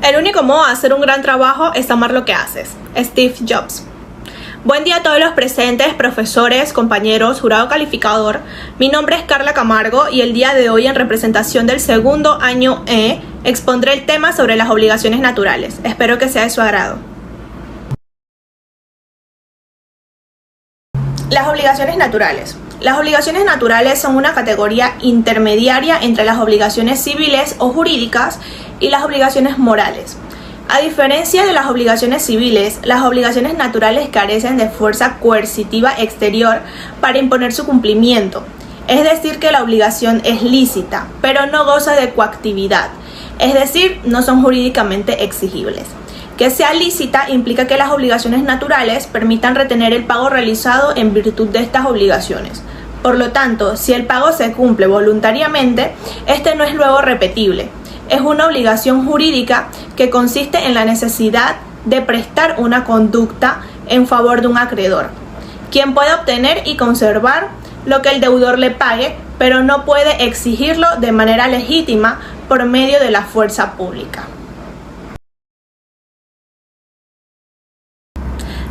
El único modo de hacer un gran trabajo es amar lo que haces. Steve Jobs. Buen día a todos los presentes, profesores, compañeros, jurado calificador. Mi nombre es Carla Camargo y el día de hoy, en representación del segundo año E, expondré el tema sobre las obligaciones naturales. Espero que sea de su agrado. Las obligaciones naturales. Las obligaciones naturales son una categoría intermediaria entre las obligaciones civiles o jurídicas y las obligaciones morales. A diferencia de las obligaciones civiles, las obligaciones naturales carecen de fuerza coercitiva exterior para imponer su cumplimiento. Es decir, que la obligación es lícita, pero no goza de coactividad, es decir, no son jurídicamente exigibles. Que sea lícita implica que las obligaciones naturales permitan retener el pago realizado en virtud de estas obligaciones. Por lo tanto, si el pago se cumple voluntariamente, este no es luego repetible. Es una obligación jurídica que consiste en la necesidad de prestar una conducta en favor de un acreedor, quien puede obtener y conservar lo que el deudor le pague, pero no puede exigirlo de manera legítima por medio de la fuerza pública.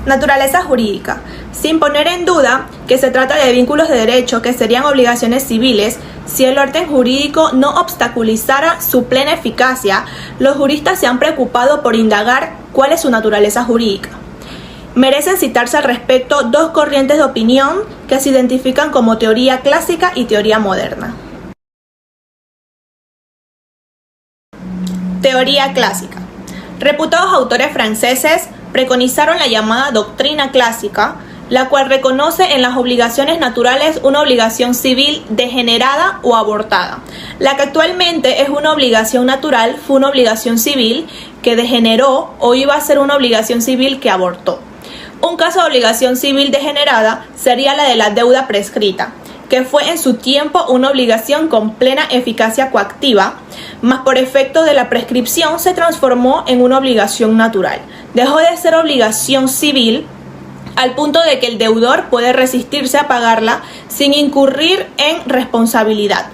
Naturaleza jurídica. Sin poner en duda que se trata de vínculos de derecho que serían obligaciones civiles, si el orden jurídico no obstaculizara su plena eficacia, los juristas se han preocupado por indagar cuál es su naturaleza jurídica. Merecen citarse al respecto dos corrientes de opinión que se identifican como teoría clásica y teoría moderna. Teoría clásica. Reputados autores franceses preconizaron la llamada doctrina clásica, la cual reconoce en las obligaciones naturales una obligación civil degenerada o abortada. La que actualmente es una obligación natural fue una obligación civil que degeneró o iba a ser una obligación civil que abortó. Un caso de obligación civil degenerada sería la de la deuda prescrita, que fue en su tiempo una obligación con plena eficacia coactiva, mas por efecto de la prescripción se transformó en una obligación natural. Dejó de ser obligación civil al punto de que el deudor puede resistirse a pagarla sin incurrir en responsabilidad.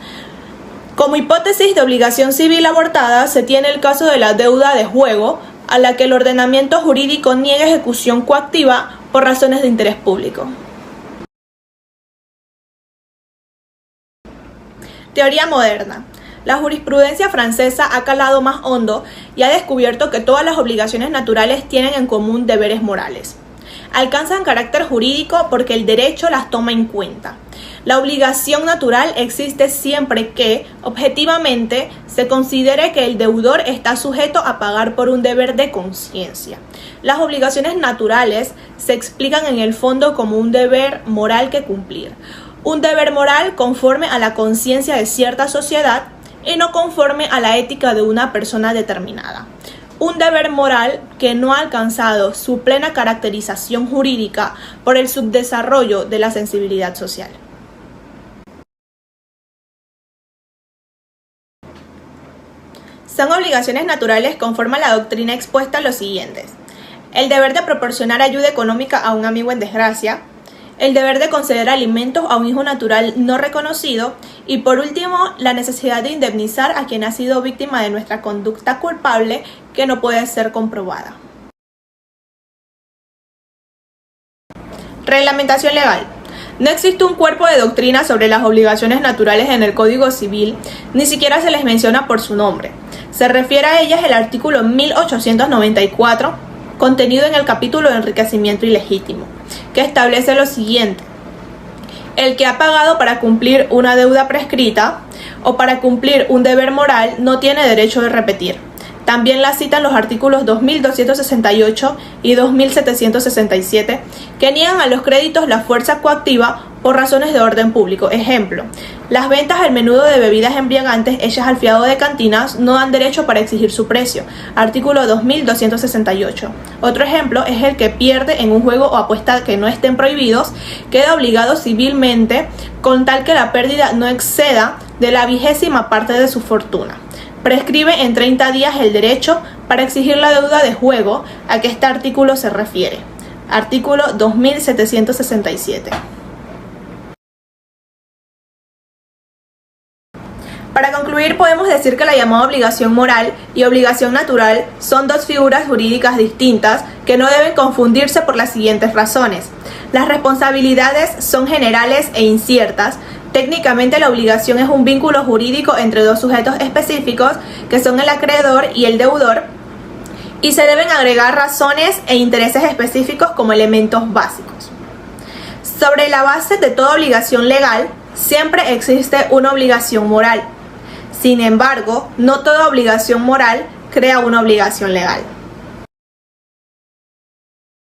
Como hipótesis de obligación civil abortada se tiene el caso de la deuda de juego, a la que el ordenamiento jurídico niega ejecución coactiva por razones de interés público. Teoría moderna. La jurisprudencia francesa ha calado más hondo y ha descubierto que todas las obligaciones naturales tienen en común deberes morales. Alcanzan carácter jurídico porque el derecho las toma en cuenta. La obligación natural existe siempre que, objetivamente, se considere que el deudor está sujeto a pagar por un deber de conciencia. Las obligaciones naturales se explican en el fondo como un deber moral que cumplir. Un deber moral conforme a la conciencia de cierta sociedad y no conforme a la ética de una persona determinada. Un deber moral que no ha alcanzado su plena caracterización jurídica por el subdesarrollo de la sensibilidad social. Son obligaciones naturales conforme a la doctrina expuesta los siguientes: el deber de proporcionar ayuda económica a un amigo en desgracia, el deber de conceder alimentos a un hijo natural no reconocido y, por último, la necesidad de indemnizar a quien ha sido víctima de nuestra conducta culpable que no puede ser comprobada. Reglamentación legal. No existe un cuerpo de doctrina sobre las obligaciones naturales en el Código Civil, ni siquiera se les menciona por su nombre. Se refiere a ellas el artículo 1894, contenido en el capítulo de enriquecimiento ilegítimo, que establece lo siguiente: el que ha pagado para cumplir una deuda prescrita o para cumplir un deber moral no tiene derecho de repetir. También la citan los artículos 2268 y 2767, que niegan a los créditos la fuerza coactiva por razones de orden público. Ejemplo, las ventas al menudo de bebidas embriagantes hechas al fiado de cantinas no dan derecho para exigir su precio. Artículo 2268. Otro ejemplo es el que pierde en un juego o apuesta que no estén prohibidos, queda obligado civilmente con tal que la pérdida no exceda de la 20ª parte de su fortuna. Prescribe en 30 días el derecho para exigir la deuda de juego a que este artículo se refiere. Artículo 2767. Para concluir, podemos decir que la llamada obligación moral y obligación natural son dos figuras jurídicas distintas que no deben confundirse por las siguientes razones. Las responsabilidades son generales e inciertas. Técnicamente, la obligación es un vínculo jurídico entre dos sujetos específicos, que son el acreedor y el deudor, y se deben agregar razones e intereses específicos como elementos básicos. Sobre la base de toda obligación legal, siempre existe una obligación moral. Sin embargo, no toda obligación moral crea una obligación legal.